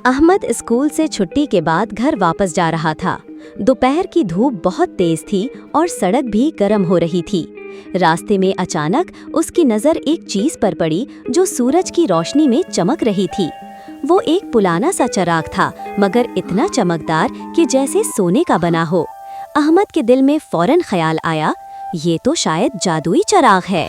Ahmad school से छुट्टी के बाद घर वापस जा रहा था। दोपहर की धूप बहुत तेज थी और सड़क भी गर्म हो रही थी। रास्ते में अचानक उसकी नज़र एक चीज पर पड़ी जो सूरज की रोशनी में चमक रही थी। वो एक पुराना सा चिराग था, मगर इतना चमकदार कि जैसे सोने का बना हो। अहमद के दिल में फौरन ख्याल आया, ये तो शायद जादुई चिराग है।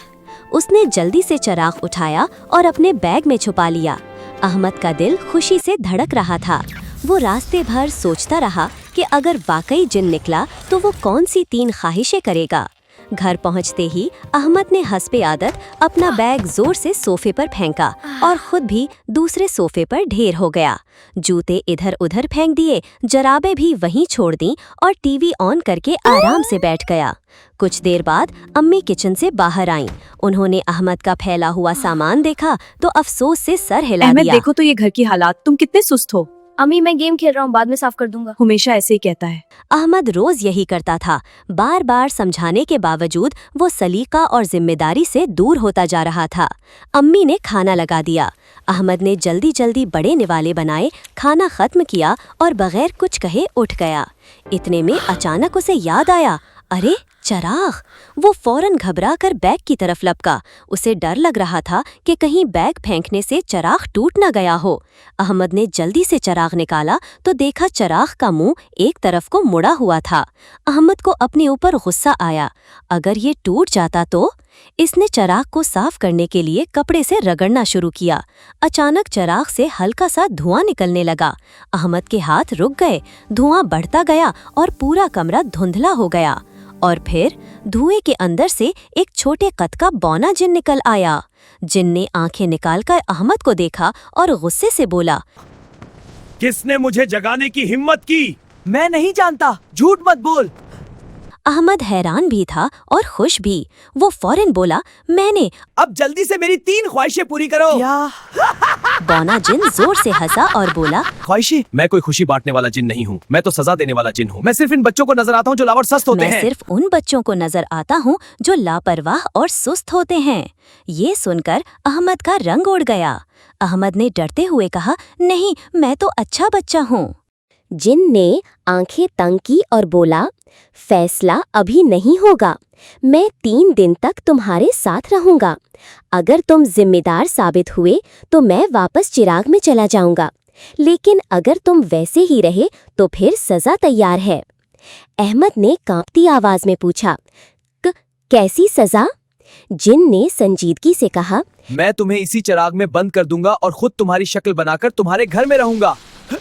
उसने जल्दी से चिराग उठाया और अपने बैग में छुपा लिया। अहमद का दिल खुशी से धड़क रहा था। वो रास्ते भर सोचता रहा कि अगर वाकई जिन निकला तो वो कौन सी 3 ख्वाहिशें करेगा। घर पहुंचते ही अहमद ने हंसपे आदत अपना बैग जोर से सोफे पर फेंका और खुद भी दूसरे सोफे पर ढेर हो गया। जूते इधर उधर फेंक दिए, जराबें भी वहीं छोड़ दी और टीवी ऑन करके आराम से बैठ गया। कुछ देर बाद अम्मी किचन से बाहर आईं। उन्होंने अहमद का फैला हुआ सामान देखा तो अफसोस से सर हिला दिया। देखो तो ये घर की हालात, तुम कितने सुस्त हो। अम्मी मैं गेम खेल रहा हूँ, बाद में साफ कर दूंगा। हमेशा ऐसे ही कहता है। अहमद रोज यही करता था। बार बार समझाने के बावजूद वो सलीका और जिम्मेदारी से दूर होता जा रहा था। अम्मी ने खाना लगा दिया। अहमद ने जल्दी जल्दी बड़े निवाले बनाए, खाना खत्म किया और बगैर कुछ कहे उठ गया। इतने में अचानक उसे याद आया, अरे चिराग! वो फौरन घबराकर बैग की तरफ लपका। उसे डर लग रहा था कि कहीं बैग फेंकने से चिराग टूट न गया हो। अहमद ने जल्दी से चिराग निकाला तो देखा चिराग का मुंह एक तरफ को मुड़ा हुआ था। अहमद को अपने ऊपर गुस्सा आया, अगर ये टूट जाता तो। इसने चिराग को साफ करने के लिए कपड़े से रगड़ना शुरू किया। अचानक चिराग से हल्का सा धुआं निकलने लगा। अहमद के हाथ रुक गए, धुआं बढ़ता गया और पूरा कमरा धुंधला हो गया। और फिर धुएं के अंदर से एक छोटे कद का बौना जिन निकल आया। जिन ने आंखें निकालकर अहमद को देखा और गुस्से से बोला, किसने मुझे जगाने की हिम्मत की? मैं नहीं जानता, झूठ मत बोल। अहमद हैरान भी था और खुश भी। वो फौरन बोला, मैंने। अब जल्दी से मेरी 3 ख्वाहिशें पूरी करो। बौना जिन जोर से हंसा और बोला, ख्वाहिशें? मैं कोई खुशी बांटने वाला जिन नहीं हूँ, मैं तो सजा देने वाला जिन हूँ। मैं सिर्फ इन बच्चों को नजर आता हूँ जो लावर सुस्त होते हैं। मैं सिर्फ उन बच्चों को नजर आता हूँ जो लापरवाह और सुस्त होते हैं। ये सुनकर अहमद का रंग उड़ गया। अहमद ने डरते हुए कहा, नहीं, मैं तो अच्छा बच्चा हूँ। जिन ने आंखें तंग की और बोला, फैसला अभी नहीं होगा। मैं 3 दिन तक तुम्हारे साथ रहूंगा। अगर तुम जिम्मेदार साबित हुए तो मैं वापस चिराग में चला जाऊंगा, लेकिन अगर तुम वैसे ही रहे तो फिर सजा तैयार है। अहमद ने कांपती आवाज में पूछा, कैसी सजा? जिन ने संजीदगी से कहा, मैं तुम्हें इसी चिराग में बंद कर दूंगा और खुद तुम्हारी शक्ल बनाकर तुम्हारे घर में रहूंगा।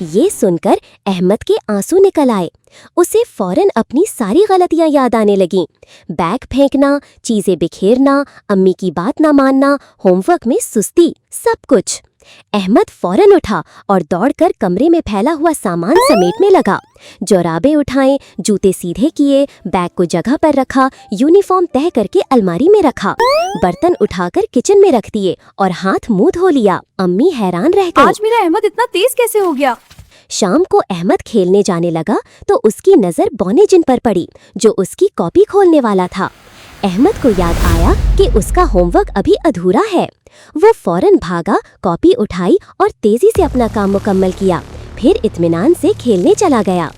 ये सुनकर अहमद के आंसू निकल आए। उसे फौरन अपनी सारी गलतियां याद आने लगीं। बैग फेंकना, चीजें बिखेरना, अम्मी की बात ना मानना, होमवर्क में सुस्ती, सब कुछ। अहमद फौरन उठा और दौड़कर कमरे में फैला हुआ सामान समेटने लगा। जोराबे उठाए, जूते सीधे किए, बैग को जगह पर रखा, यूनिफॉर्म तह करके अलमारी में रखा, बर्तन उठाकर किचन में रख दिए और हाथ मुंह धो लिया। अम्मी हैरान रह गई, आज मेरा अहमद इतना तेज कैसे हो गया? शाम को अहमद खेलने जाने लगा तो उसकी नजर बौने जिन पर पड़ी जो उसकी कॉपी खोलने वाला था। अहमद को याद आया कि उसका होमवर्क अभी अधूरा है। वो फौरन भागा, कॉपी उठाई और तेजी से अपना काम मुकम्मल किया। फिर इत्मीनान से खेलने चला गया।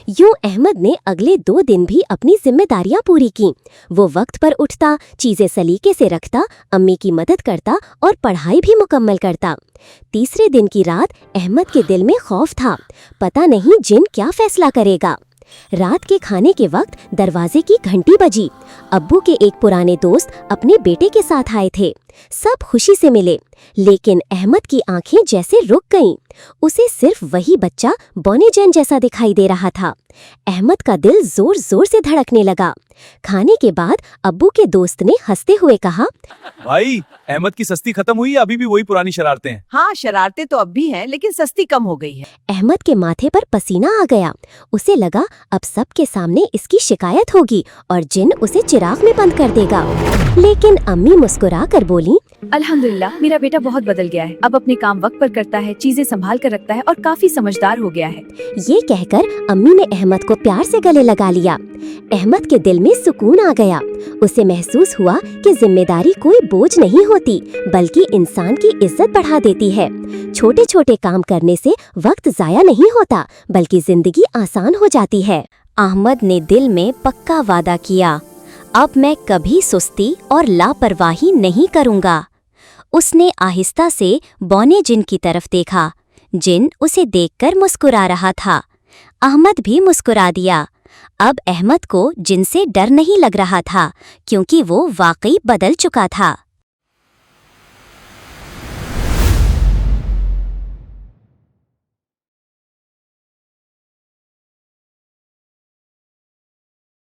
यूं अहमद ने अगले 2 दिन भी अपनी जिम्मेदारियां पूरी की। वो वक्त पर उठता, चीजें सलीके से रखता, अम्मी की मदद करता और पढ़ाई भी मुकम्मल करता। तीसरे दिन की रात अहमद के दिल में खौफ था, पता नहीं जिन क्या फैसला करेगा। रात के खाने के वक्त दरवाजे की घंटी बजी। अब्बू के एक पुराने दोस्त अपने बेटे के साथ आए थे। सब खुशी से मिले, लेकिन अहमद की आंखें जैसे रुक गईं। उसे सिर्फ वही बच्चा बौने जैन जैसा दिखाई दे रहा था। अहमद का दिल जोर जोर से धड़कने लगा। खाने के बाद अब्बू के दोस्त ने हंसते हुए कहा, भाई, अहमद की सस्ती खत्म हुई, अभी भी वही पुरानी शरारतें हैं। हाँ, शरारतें तो अब भी हैं, लेकिन सस्ती कम हो गई है। अहमद के माथे पर पसीना आ गया। उसे लगा अब सबके सामने इसकी शिकायत होगी और जिन उसे चिराग में बंद कर देगा। लेकिन अम्मी मुस्कुरा कर बोली, अल्हम्दुलिल्लाह मेरा बेटा बहुत बदल गया है। अब अपने काम वक्त पर करता है, चीजें संभाल कर रखता है और काफी समझदार हो गया है। ये कहकर अम्मी ने अहमद को प्यार से गले लगा लिया। अहमद के दिल में सुकून आ गया। उसे महसूस हुआ कि जिम्मेदारी कोई बोझ नहीं होती, बल्कि इंसान की इज्जत बढ़ा देती है। छोटे छोटे काम करने से वक्त जाया नहीं होता, बल्कि जिंदगी आसान हो जाती है। अहमद ने दिल में पक्का वादा किया, अब मैं कभी सुस्ती और लापरवाही नहीं करूँगा। उसने आहिस्ता से बौने जिन की तरफ देखा। जिन उसे देखकर मुस्कुरा रहा था। अहमद भी मुस्कुरा दिया। अब अहमद को जिन से डर नहीं लग रहा था, क्योंकि वो वाकई बदल चुका था।